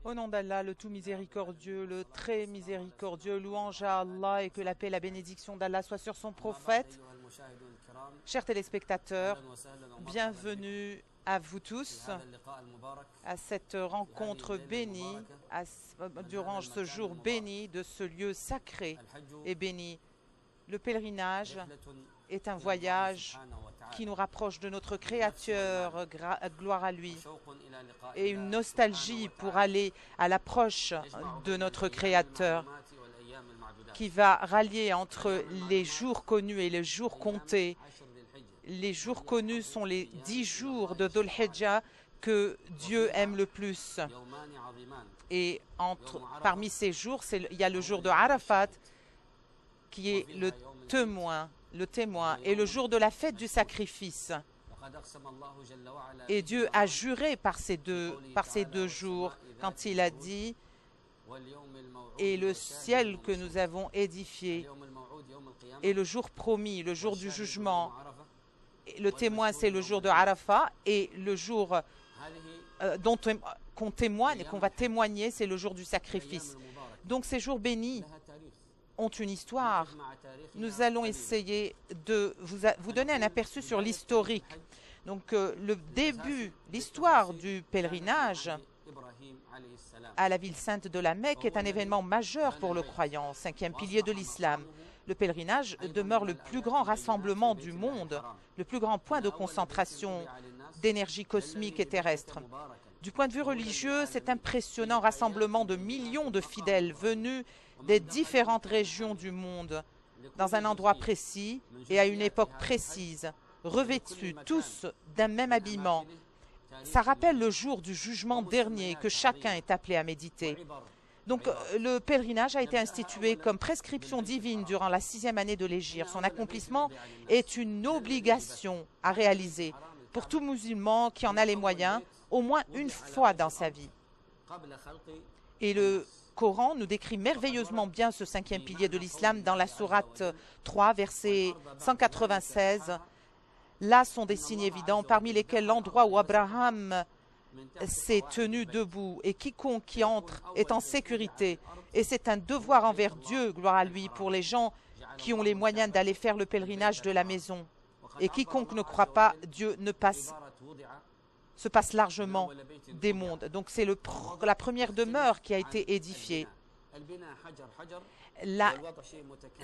Au nom d'Allah, le tout miséricordieux, le très miséricordieux, louange à Allah et que la paix et la bénédiction d'Allah soient sur son prophète. Chers téléspectateurs, bienvenue à vous tous à cette rencontre bénie, durant ce jour béni de ce lieu sacré et béni. Le pèlerinage est un voyage qui nous rapproche de notre Créateur, gloire à lui, et une nostalgie pour aller à l'approche de notre Créateur, qui va rallier entre les jours connus et les jours comptés. Les jours connus sont les 10 jours de Dhul Hijjah que Dieu aime le plus. Et parmi ces jours, il y a le jour de Arafat, qui est le témoin, et le jour de la fête du sacrifice. Et Dieu a juré par ces deux jours, quand il a dit « Et le ciel que nous avons édifié, et le jour promis, le jour du jugement ». Le témoin, c'est le jour de Arafat, et le jour qu'on témoigne, qu'on va témoigner, c'est le jour du sacrifice. Donc ces jours bénis ont une histoire. Nous allons essayer de vous donner un aperçu sur l'historique. Donc le début, l'histoire du pèlerinage à la ville sainte de la Mecque est un événement majeur pour le croyant, 5e pilier de l'islam. Le pèlerinage demeure le plus grand rassemblement du monde, le plus grand point de concentration d'énergie cosmique et terrestre. Du point de vue religieux, cet impressionnant rassemblement de millions de fidèles venus des différentes régions du monde, dans un endroit précis et à une époque précise, revêtus tous d'un même habillement. Ça rappelle le jour du jugement dernier que chacun est appelé à méditer. Donc, le pèlerinage a été institué comme prescription divine durant la 6e année de l'Hégire. Son accomplissement est une obligation à réaliser pour tout musulman qui en a les moyens, au moins une fois dans sa vie. Et le Coran nous décrit merveilleusement bien ce 5e pilier de l'islam dans la sourate 3, verset 196. Là sont des signes évidents, parmi lesquels l'endroit où Abraham s'est tenu debout, et quiconque qui entre est en sécurité. Et c'est un devoir envers Dieu, gloire à lui, pour les gens qui ont les moyens d'aller faire le pèlerinage de la maison. Et quiconque ne croit pas, Dieu se passe largement des mondes. Donc c'est la première demeure qui a été édifiée.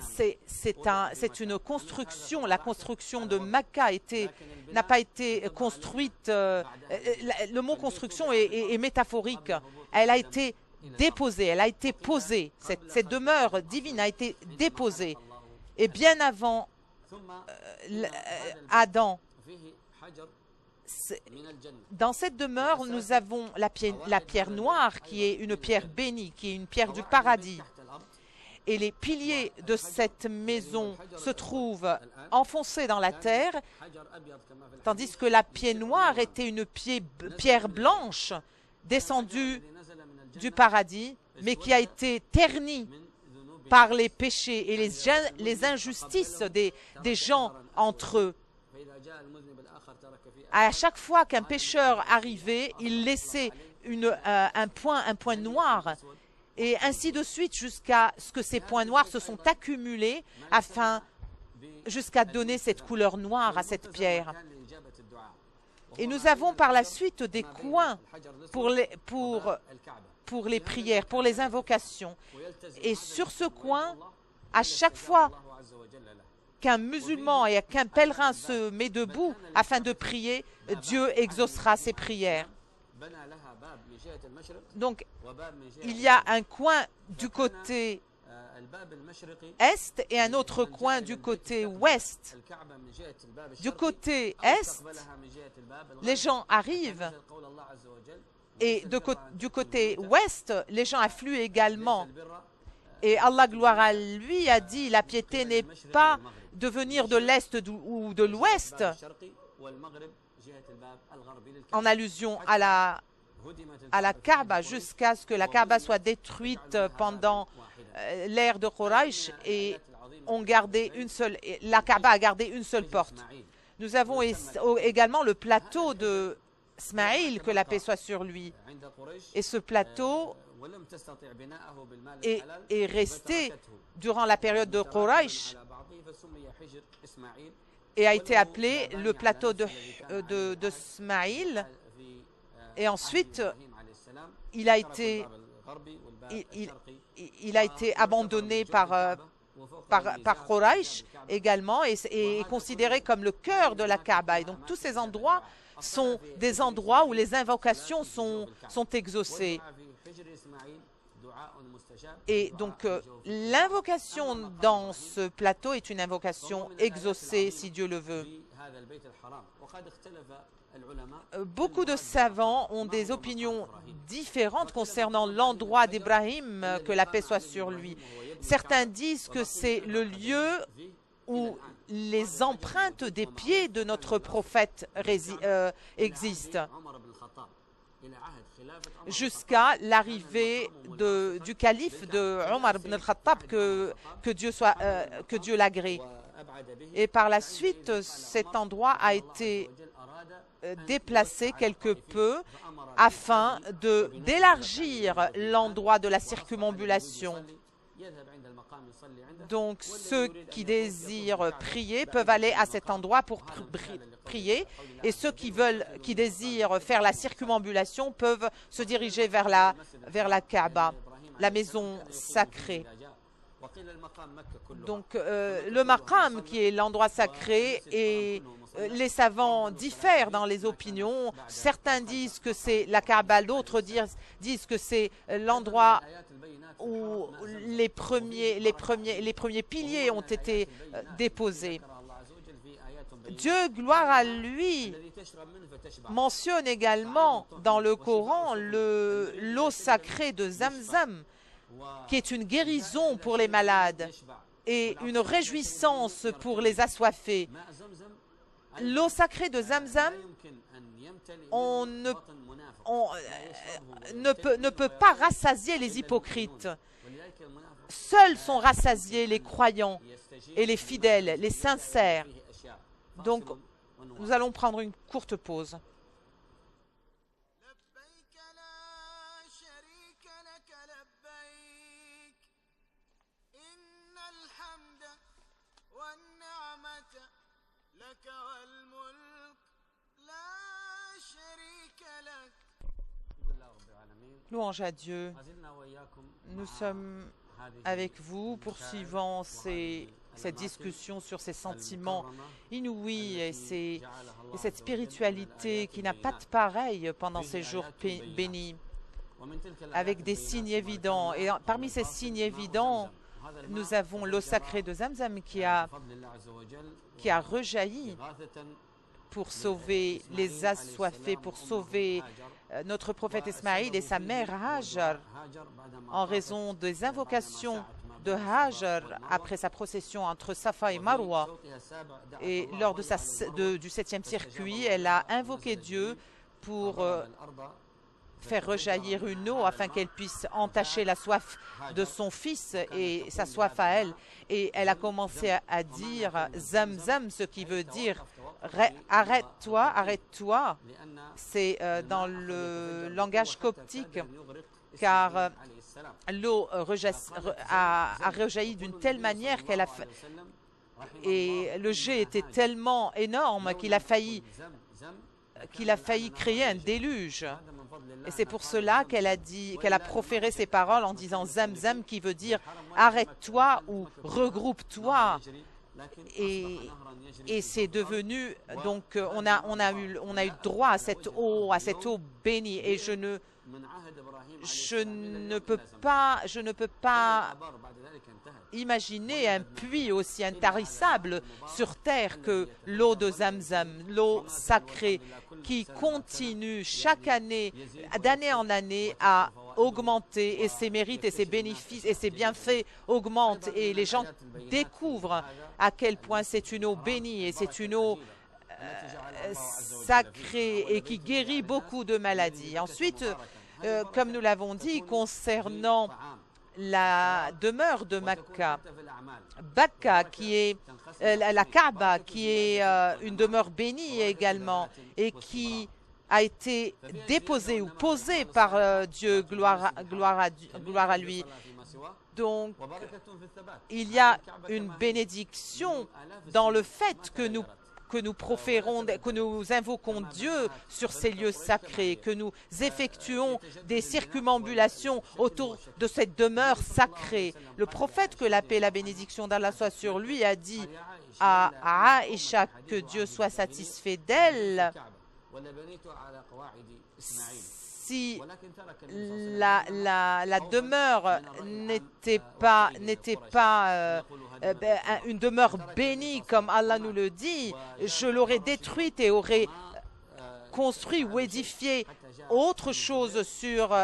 C'est une construction. La construction de Mecca n'a pas été construite. Le mot construction est métaphorique. Elle a été déposée, elle a été posée. Cette demeure divine a été déposée. Et bien avant Adam, dans cette demeure, nous avons la pierre noire, qui est une pierre bénie, qui est une pierre du paradis. Et les piliers de cette maison se trouvent enfoncés dans la terre, tandis que la pierre noire était une pierre blanche descendue du paradis, mais qui a été ternie par les péchés et les injustices des gens entre eux. À chaque fois qu'un pécheur arrivait, il laissait un point noir, et ainsi de suite jusqu'à ce que ces points noirs se sont accumulés jusqu'à donner cette couleur noire à cette pierre. Et nous avons par la suite des coins pour les prières, pour les invocations. Et sur ce coin, à chaque fois qu'un musulman et qu'un pèlerin se met debout afin de prier, Dieu exaucera ses prières. Donc, il y a un coin du côté est et un autre coin du côté ouest. Du côté est, les gens arrivent, et du côté ouest, les gens affluent également. Et Allah, gloire à lui, a dit, la piété n'est pas de venir de l'est ou de l'ouest, en allusion à la Kaaba, jusqu'à ce que la Kaaba soit détruite pendant l'ère de Quraysh, et la Kaaba a gardé une seule porte. Nous avons également le plateau de Ismaïl, que la paix soit sur lui. Et ce plateau est resté durant la période de Quraysh et a été appelé le plateau de Ismaïl. Et ensuite, il a été abandonné par Quraysh également et est considéré comme le cœur de la Kaaba. Et donc tous ces endroits sont des endroits où les invocations sont exaucées. Et donc l'invocation dans ce plateau est une invocation exaucée si Dieu le veut. Beaucoup de savants ont des opinions différentes concernant l'endroit d'Ibrahim, que la paix soit sur lui. Certains disent que c'est le lieu où les empreintes des pieds de notre prophète existent, jusqu'à l'arrivée du calife de Omar ibn al-Khattab, que Dieu l'agrée. Et par la suite, cet endroit a été déplacé quelque peu afin d'élargir l'endroit de la circumambulation. Donc, ceux qui désirent prier peuvent aller à cet endroit pour prier, et ceux qui désirent faire la circumambulation peuvent se diriger vers la Kaaba, la maison sacrée. Donc, le maqam, qui est l'endroit sacré, et les savants diffèrent dans les opinions. Certains disent que c'est la Kaaba, d'autres disent que c'est l'endroit où les premiers piliers ont été déposés. Dieu, gloire à lui, mentionne également dans le Coran l'eau sacrée de Zamzam, qui est une guérison pour les malades et une réjouissance pour les assoiffés. L'eau sacrée de Zamzam, on ne peut pas rassasier les hypocrites. Seuls sont rassasiés les croyants et les fidèles, les sincères. Donc, nous allons prendre une courte pause. Louange à Dieu. Nous sommes avec vous, poursuivant cette discussion sur ces sentiments inouïs et cette spiritualité qui n'a pas de pareil pendant ces jours bénis, avec des signes évidents. Et parmi ces signes évidents, nous avons l'eau sacrée de Zamzam qui a rejailli pour sauver les assoiffés, pour sauver notre prophète Ismaïl et sa mère Hajar, en raison des invocations de Hajar après sa procession entre Safa et Marwa. Et lors du 7e circuit, elle a invoqué Dieu pour faire rejaillir une eau afin qu'elle puisse entacher la soif de son fils et sa soif à elle. Et elle a commencé à dire Zamzam, ce qui veut dire arrête-toi, arrête-toi. C'est dans le langage coptique, car l'eau a rejailli d'une telle manière et le jet était tellement énorme qu'il a failli créer un déluge. Et c'est pour cela qu'elle a proféré ces paroles en disant Zamzam, qui veut dire arrête-toi ou regroupe-toi. Et c'est devenu, donc on a eu droit à cette eau bénie. Et je ne peux pas imaginer un puits aussi intarissable sur terre que l'eau de Zamzam, l'eau sacrée qui continue chaque année, d'année en année, à augmenter, et ses mérites et ses bénéfices et ses bienfaits augmentent, et les gens découvrent à quel point c'est une eau bénie et c'est une eau sacrée et qui guérit beaucoup de maladies. Ensuite, comme nous l'avons dit, concernant la demeure de Mecca, la Kaaba, qui est une demeure bénie également, et qui a été déposé ou posé par Dieu, gloire à lui. Donc, il y a une bénédiction dans le fait que nous proférons, que nous invoquons Dieu sur ces lieux sacrés, que nous effectuons des circumambulations autour de cette demeure sacrée. Le prophète, que la paix et la bénédiction d'Allah soit sur lui, a dit à Aïcha, que Dieu soit satisfait d'elle, si la demeure n'était pas une demeure bénie comme Allah nous le dit, je l'aurais détruite et aurais construit ou édifié autre chose sur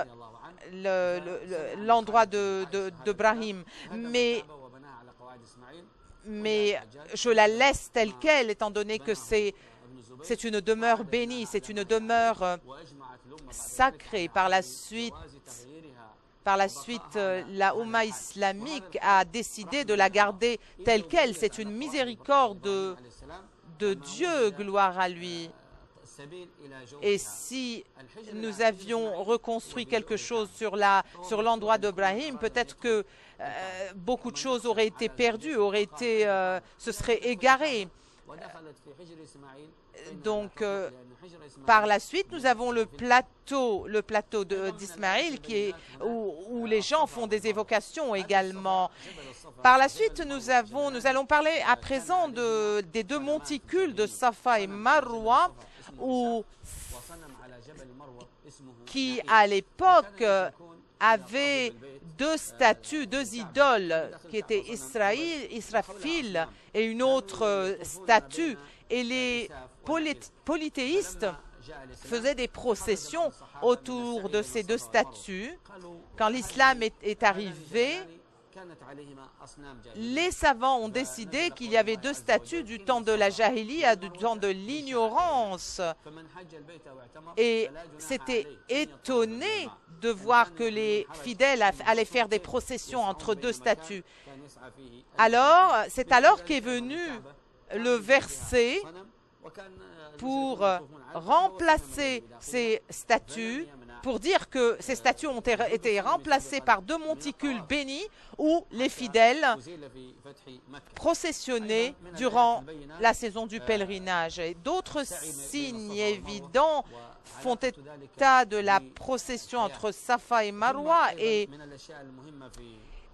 l'endroit d'Ibrahim. Mais je la laisse telle qu'elle, étant donné que c'est une demeure bénie, c'est une demeure sacrée. Par la suite, la Oumma islamique a décidé de la garder telle qu'elle. C'est une miséricorde de Dieu, gloire à lui. Et si nous avions reconstruit quelque chose sur l'endroit d'Ibrahim, peut-être que beaucoup de choses auraient été perdues, se seraient égarées. Donc, par la suite, nous avons le plateau d'Ismaïl où les gens font des évocations également. Par la suite, nous allons parler à présent des deux monticules de Safa et Marwa, qui à l'époque avaient deux statues, deux idoles, qui étaient Israfil et une autre statue. Et les polythéistes faisaient des processions autour de ces deux statues. Quand l'islam est arrivé, les savants ont décidé qu'il y avait deux statues du temps de la Jahiliya, du temps de l'ignorance. Et c'était étonné de voir que les fidèles allaient faire des processions entre deux statues. C'est alors qu'est venu le verset pour remplacer ces statues, pour dire que ces statues ont été remplacées par deux monticules bénis où les fidèles processionnaient durant la saison du pèlerinage. Et d'autres signes évidents font état de la procession entre Safa et Marwa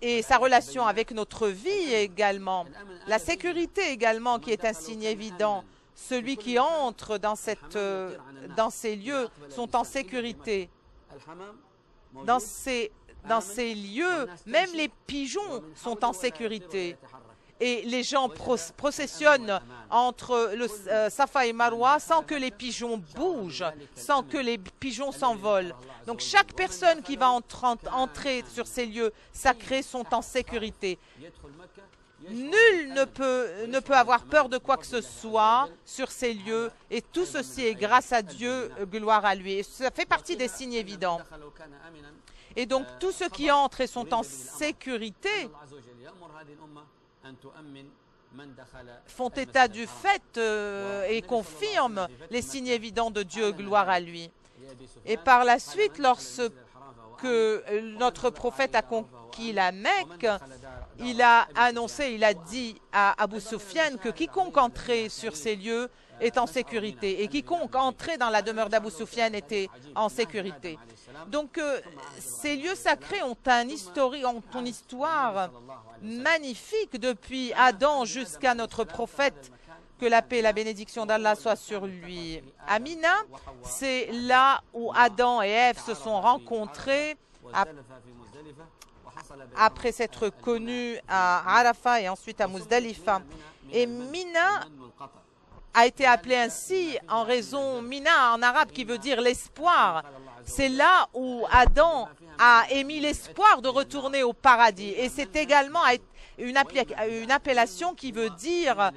et sa relation avec notre vie également. La sécurité également, qui est un signe évident. Celui qui entre dans ces lieux sont en sécurité. Dans ces lieux, même les pigeons sont en sécurité. Et les gens processionnent entre le Safa et Marwa sans que les pigeons bougent, sans que les pigeons s'envolent. Donc chaque personne qui va entrer sur ces lieux sacrés sont en sécurité. Nul ne peut avoir peur de quoi que ce soit sur ces lieux, et tout ceci est grâce à Dieu, gloire à lui. Et ça fait partie des signes évidents. Et donc tous ceux qui entrent et sont en sécurité font état du fait et confirment les signes évidents de Dieu, gloire à lui. Et par la suite, lorsque notre prophète a conquis la Mecque, il a dit à Abu Sufyan que quiconque entrait sur ces lieux est en sécurité, et quiconque entrait dans la demeure d'Abu Sufyan était en sécurité. Donc ces lieux sacrés ont une histoire magnifique depuis Adam jusqu'à notre prophète, que la paix et la bénédiction d'Allah soient sur lui. À Mina, c'est là où Adam et Ève se sont rencontrés après s'être connus à Arafat et ensuite à Muzdalifa. Et Mina a été appelée ainsi en raison, Mina en arabe qui veut dire l'espoir. C'est là où Adam a émis l'espoir de retourner au paradis. Et c'est également une appellation qui veut dire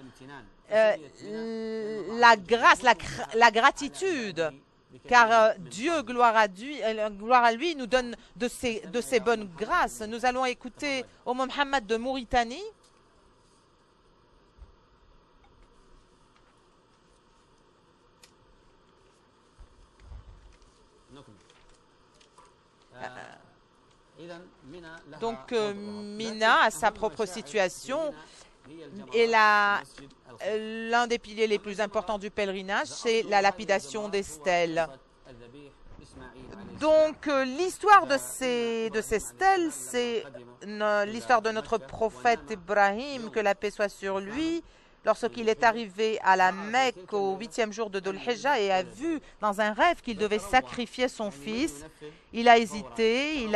la grâce, la gratitude. Car Dieu, gloire à lui, nous donne de ses bonnes grâces. Nous allons écouter Mohammed de Mauritanie. Donc Mina a sa propre situation et l'un des piliers les plus importants du pèlerinage, c'est la lapidation des stèles. Donc l'histoire de ces stèles, c'est l'histoire de notre prophète Ibrahim, que la paix soit sur lui, lorsqu'il est arrivé à la Mecque au 8e jour de Dhul Hijjah et a vu dans un rêve qu'il devait sacrifier son fils. Il a hésité, il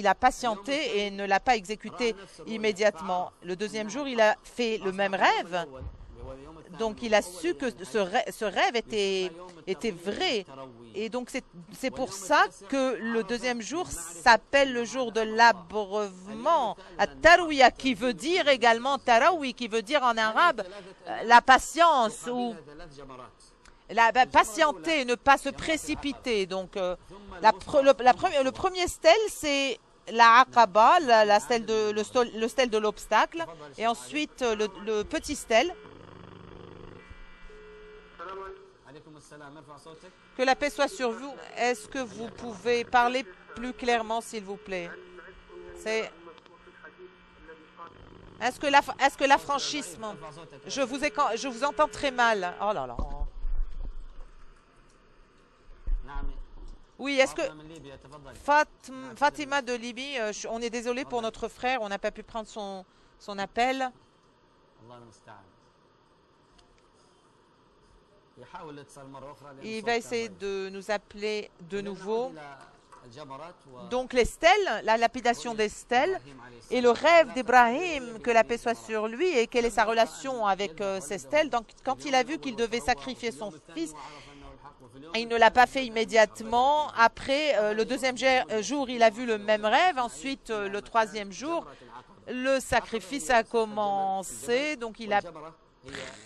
a patienté et ne l'a pas exécuté immédiatement. Le deuxième jour, il a fait le même rêve. Donc il a su que ce rêve était vrai. Et donc c'est pour ça que le deuxième jour s'appelle le jour de l'abreuvement, At-Tarwiya, qui veut dire également Tarawi, qui veut dire en arabe la patience ou patienter, ne pas se précipiter. Donc le premier stèle, c'est la Aqaba, le stèle de l'obstacle, et ensuite le petit stèle. Que la paix soit sur vous. Est-ce que vous pouvez parler plus clairement, s'il vous plaît? Est-ce que l'affranchissement... Je vous entends très mal. Oh là là. Oui, est-ce que... Fatima de Libye, on est désolé pour notre frère, on n'a pas pu prendre son appel. Il va essayer de nous appeler de nouveau. Donc les stèles, la lapidation des stèles et le rêve d'Ibrahim, que la paix soit sur lui, et quelle est sa relation avec ces stèles. Donc quand il a vu qu'il devait sacrifier son fils, il ne l'a pas fait immédiatement. Après, le deuxième jour, il a vu le même rêve. Ensuite, le troisième jour, le sacrifice a commencé. Donc il a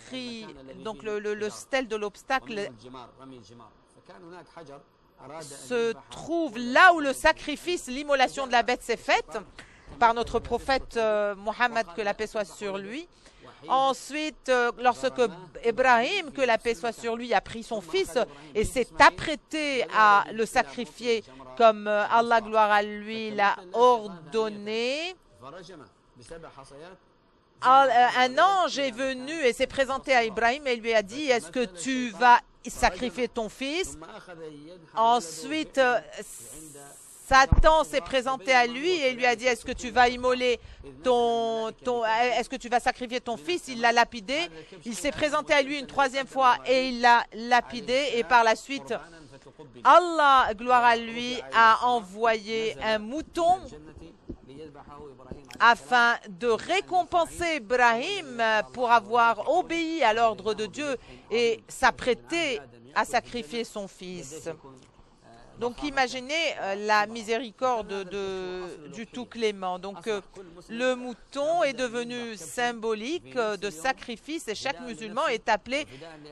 pris donc le stèle de l'obstacle se trouve là où le sacrifice, l'immolation de la bête s'est faite par notre prophète Mohammed, que la paix soit sur lui. Ensuite, lorsque Ibrahim, que la paix soit sur lui, a pris son fils et s'est apprêté à le sacrifier comme Allah, gloire à lui, l'a ordonné, un ange est venu et s'est présenté à Ibrahim et lui a dit: est-ce que tu vas sacrifier ton fils? Ensuite, Satan s'est présenté à lui et lui a dit: est-ce que tu vas immoler est-ce que tu vas sacrifier ton fils? Il l'a lapidé. Il s'est présenté à lui une troisième fois et il l'a lapidé. Et par la suite, Allah, gloire à lui, a envoyé un mouton afin de récompenser Ibrahim pour avoir obéi à l'ordre de Dieu et s'apprêter à sacrifier son fils. Donc imaginez la miséricorde du tout clément. Donc le mouton est devenu symbolique de sacrifice et chaque musulman est appelé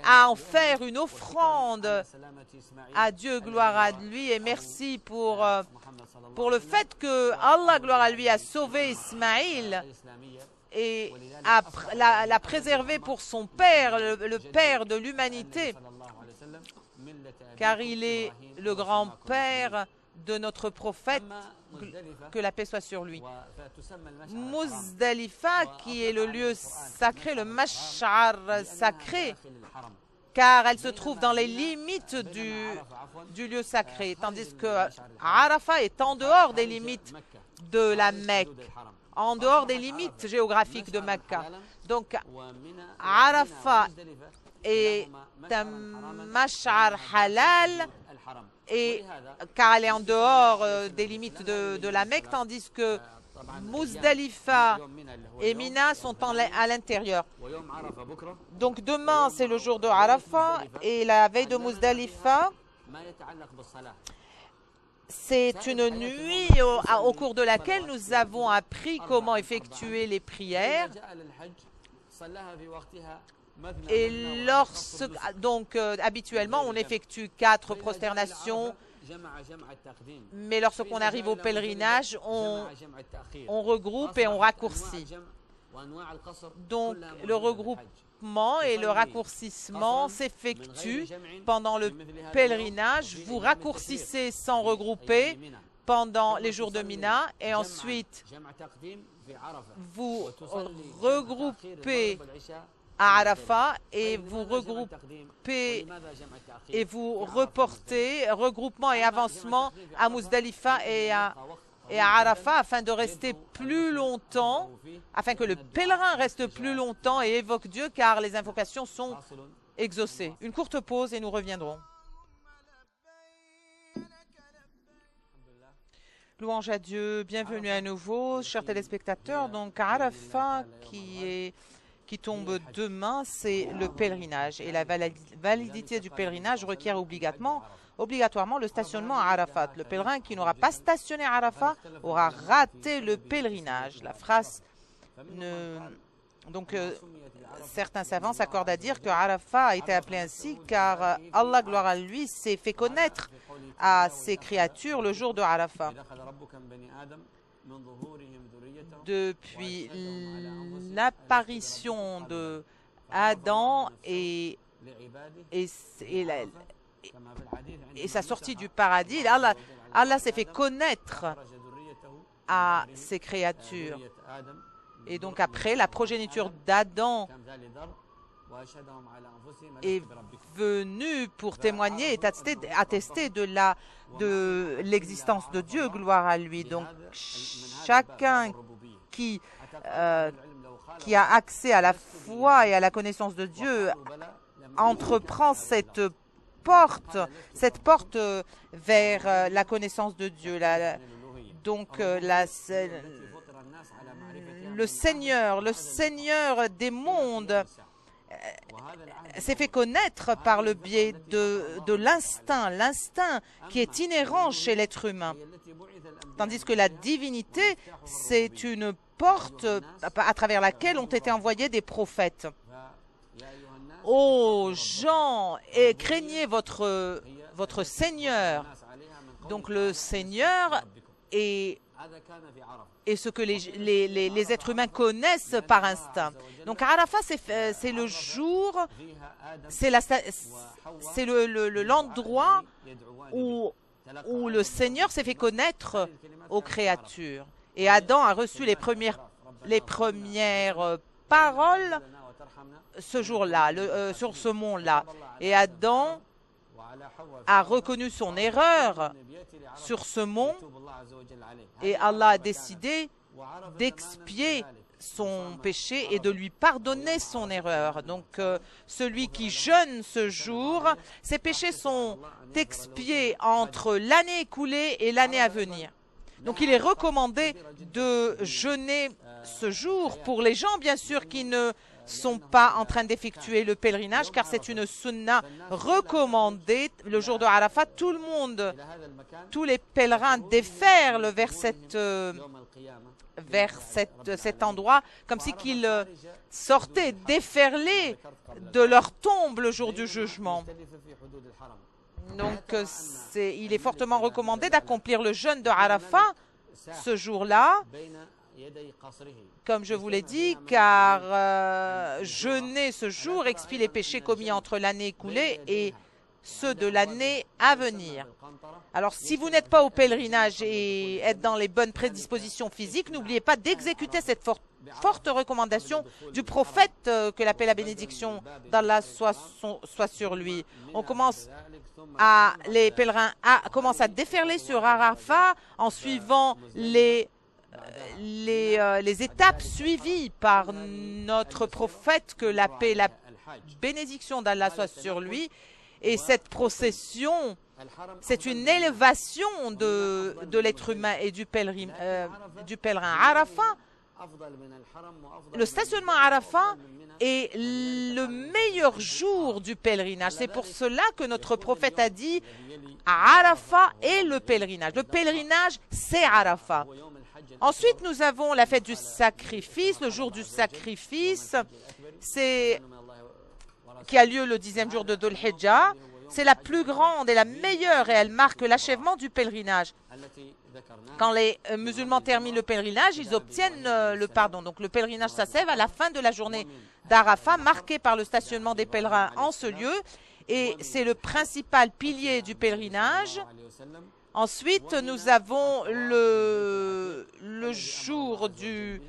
à en faire une offrande à Dieu, gloire à lui, et merci pour le fait que Allah, gloire à lui, a sauvé Ismaïl et l'a préservé pour son père, le père de l'humanité, car il est le grand-père de notre prophète, que la paix soit sur lui. Muzdalifa, qui est le lieu sacré, le mash'ar sacré, car elle se trouve dans les limites du lieu sacré, tandis que Arafat est en dehors des limites de la Mecque, en dehors des limites géographiques de Mecca. Donc Arafat est un mash'ar halal, car elle est en dehors des limites de la Mecque, tandis que Muzdalifa et Mina sont à l'intérieur. Donc demain, c'est le jour de Arafat et la veille de Muzdalifa, c'est une nuit au cours de laquelle nous avons appris comment effectuer les prières. Et donc habituellement, on effectue 4 prosternations, mais lorsqu'on arrive au pèlerinage, on regroupe et on raccourcit. Donc le regroupement et le raccourcissement s'effectue pendant le pèlerinage. Vous raccourcissez sans regrouper pendant les jours de Mina et ensuite vous regroupez à Arafat et vous regroupez et vous reportez regroupement et avancement à Muzdalifa et à Arafat afin de rester plus longtemps, afin que le pèlerin reste plus longtemps et évoque Dieu car les invocations sont exaucées. Une courte pause et nous reviendrons. Louange à Dieu, bienvenue à nouveau, chers téléspectateurs. Donc Arafat qui tombe demain, c'est le pèlerinage. Et la validité du pèlerinage requiert obligatoirement le stationnement à Arafat. Le pèlerin qui n'aura pas stationné à Arafat aura raté le pèlerinage. La phrase Donc, certains savants s'accordent à dire que Arafat a été appelé ainsi car Allah, gloire à lui, s'est fait connaître à ses créatures le jour de Arafat. Depuis l'apparition de Adam et sa sortie du paradis, Allah s'est fait connaître à ses créatures. Et donc après, la progéniture d'Adam est venue pour témoigner et attester de l'existence de Dieu, gloire à lui. Donc chacun qui a accès à la foi et à la connaissance de Dieu entreprend cette porte vers la connaissance de Dieu. Donc le Seigneur des mondes s'est fait connaître par le biais de l'instinct qui est inhérent chez l'être humain. Tandis que la divinité, c'est une porte à travers laquelle ont été envoyés des prophètes. Ô gens, et craignez votre Seigneur. Donc le Seigneur est ce que les êtres humains connaissent par instinct. Donc Arafat, c'est le jour, c'est l'endroit où le Seigneur s'est fait connaître aux créatures. Et Adam a reçu les premières paroles ce jour-là, sur ce mont-là. Et Adam a reconnu son erreur sur ce mont et Allah a décidé d'expier son péché et de lui pardonner son erreur. Donc celui qui jeûne ce jour, ses péchés sont expiés entre l'année écoulée et l'année à venir. Donc il est recommandé de jeûner ce jour pour les gens bien sûr qui ne sont pas en train d'effectuer le pèlerinage car c'est une sunna recommandée. Le jour de Arafat, tous les pèlerins déferlent vers cet endroit comme si qu'ils sortaient déferlés de leur tombe le jour du jugement. Donc il est fortement recommandé d'accomplir le jeûne de Arafat ce jour-là, comme je vous l'ai dit, car jeûner ce jour expie les péchés commis entre l'année écoulée et ceux de l'année à venir. Alors, si vous n'êtes pas au pèlerinage et êtes dans les bonnes prédispositions physiques, n'oubliez pas d'exécuter cette forte recommandation du prophète, que la paix et la bénédiction d'Allah soit sur lui. Les pèlerins commencent à déferler sur Arafat en suivant les étapes suivies par notre prophète, que la paix et la bénédiction d'Allah soit sur lui. Et cette procession, c'est une élévation de l'être humain et du pèlerin. Arafat, le stationnement à Arafat est le meilleur jour du pèlerinage. C'est pour cela que notre prophète a dit à Arafat est le pèlerinage. Le pèlerinage, c'est Arafat. Ensuite, nous avons la fête du sacrifice, le jour du sacrifice, qui a lieu le 10e jour de Dhul Hijjah. c'est la plus grande et la meilleure et elle marque l'achèvement du pèlerinage. Quand les musulmans terminent le pèlerinage, ils obtiennent le pardon. Donc le pèlerinage s'achève à la fin de la journée d'Arafat, marquée par le stationnement des pèlerins en ce lieu. Et c'est le principal pilier du pèlerinage. Ensuite, nous avons le jour du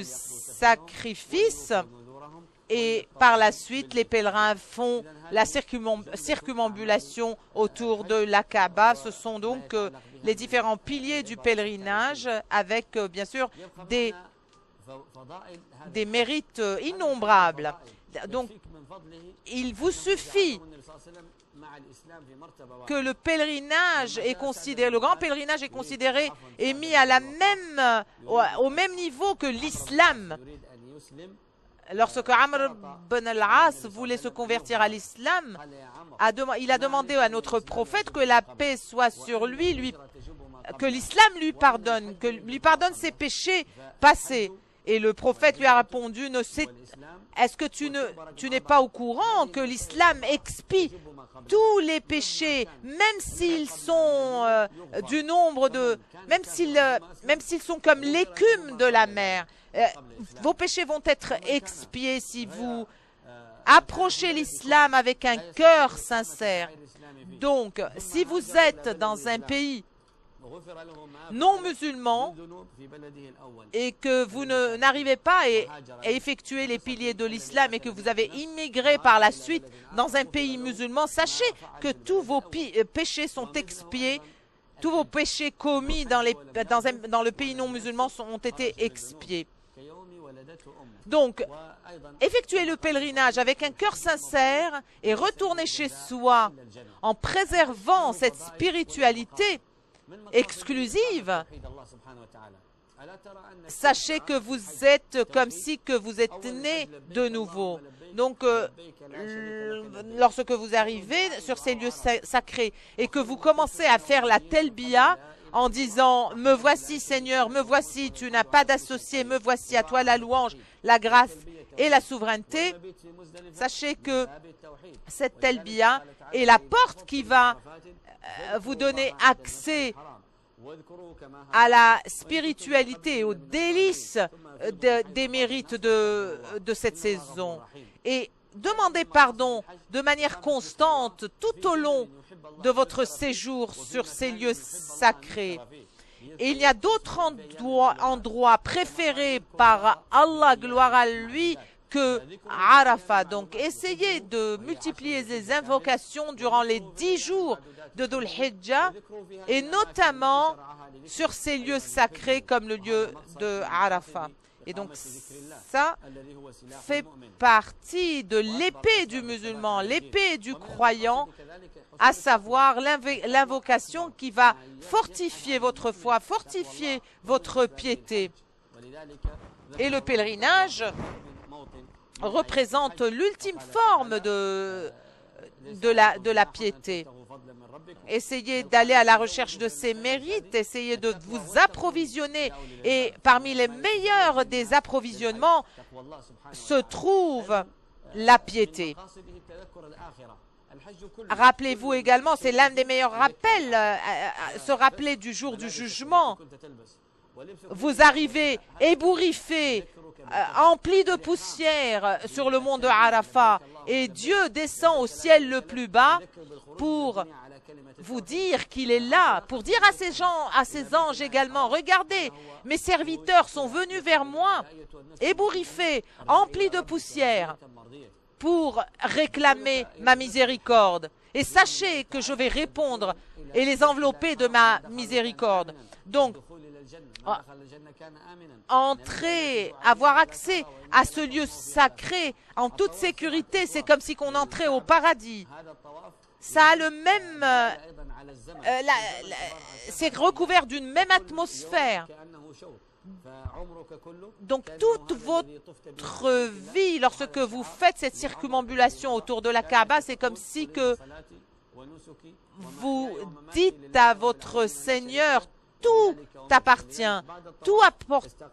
sacrifice. Et par la suite, les pèlerins font la circumambulation autour de la Kaaba. Ce sont donc les différents piliers du pèlerinage avec, bien sûr, des mérites innombrables. Donc, il vous suffit que le pèlerinage est considéré, le grand pèlerinage est considéré et mis à au même niveau que l'islam. Lorsque Amr ibn al-As voulait se convertir à l'islam, il a demandé à notre prophète que la paix soit sur lui, que l'islam lui pardonne ses péchés passés. Et le prophète lui a répondu, est-ce que tu n'es pas au courant que l'islam expie tous les péchés, même s'ils sont du nombre de... même s'ils sont comme l'écume de la mer. Vos péchés vont être expiés si vous approchez l'islam avec un cœur sincère. Donc, si vous êtes dans un pays non musulman et que vous n'arrivez pas à effectuer les piliers de l'islam et que vous avez immigré par la suite dans un pays musulman, sachez que tous vos péchés sont expiés, tous vos péchés commis dans le pays non musulman ont été expiés. Donc, effectuez le pèlerinage avec un cœur sincère et retournez chez soi en préservant cette spiritualité exclusive. Sachez que vous êtes comme si que vous êtes né de nouveau. Donc, lorsque vous arrivez sur ces lieux sacrés et que vous commencez à faire la telbiya en disant « Me voici Seigneur, me voici, tu n'as pas d'associé, me voici, à toi la louange, la grâce et la souveraineté », sachez que cette telbiya est la porte qui va vous donner accès à la spiritualité, aux délices des mérites de cette saison. Et demandez pardon de manière constante tout au long de votre séjour sur ces lieux sacrés. Et il n'y a d'autres endroits préférés par Allah, gloire à lui, que Arafat. Donc, essayez de multiplier les invocations durant les 10 jours de Dhul Hijjah et notamment sur ces lieux sacrés comme le lieu de Arafat. Et donc, ça fait partie de l'épée du musulman, l'épée du croyant, à savoir l'invocation qui va fortifier votre foi, fortifier votre piété. Et le pèlerinage représente l'ultime forme de la piété. Essayez d'aller à la recherche de ces mérites, essayez de vous approvisionner. Et parmi les meilleurs des approvisionnements se trouve la piété. Rappelez-vous également, c'est l'un des meilleurs rappels, se rappeler du jour du jugement. Vous arrivez ébouriffé, empli de poussière sur le mont de Arafat et Dieu descend au ciel le plus bas pour vous dire qu'il est là, pour dire à ces anges également, regardez, mes serviteurs sont venus vers moi, ébouriffés, emplis de poussière, pour réclamer ma miséricorde. Et sachez que je vais répondre et les envelopper de ma miséricorde. Donc, entrer, avoir accès à ce lieu sacré en toute sécurité, c'est comme si on entrait au paradis. Ça a le même... c'est recouvert d'une même atmosphère. Donc, toute votre vie, lorsque vous faites cette circumambulation autour de la Kaaba, c'est comme si que vous dites à votre Seigneur tout appartient. Tout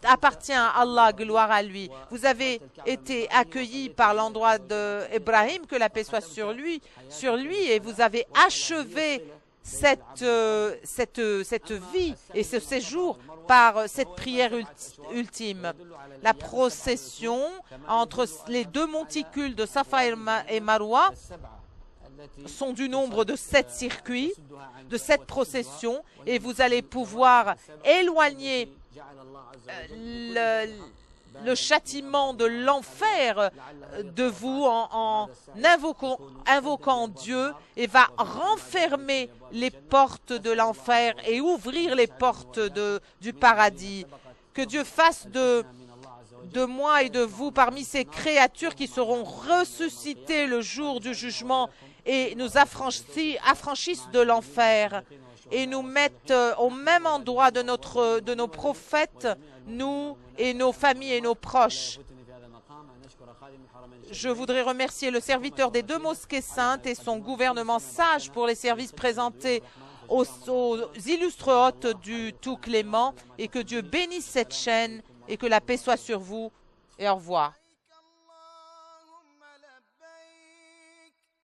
appartient à Allah, gloire à lui. Vous avez été accueillis par l'endroit d'Ibrahim, que la paix soit sur lui, et vous avez achevé cette vie et ce séjour par cette prière ultime. La procession entre les deux monticules de Safa et Marwa sont du nombre de 7 circuits, de 7 processions, et vous allez pouvoir éloigner le châtiment de l'enfer de vous en invoquant Dieu, et va renfermer les portes de l'enfer et ouvrir les portes du paradis. Que Dieu fasse de moi et de vous parmi ces créatures qui seront ressuscitées le jour du jugement et nous affranchissent de l'enfer et nous mettent au même endroit de nos prophètes, nous et nos familles et nos proches. Je voudrais remercier le serviteur des 2 mosquées saintes et son gouvernement sage pour les services présentés aux illustres hôtes du Tout Clément, et que Dieu bénisse cette chaîne et que la paix soit sur vous, et au revoir.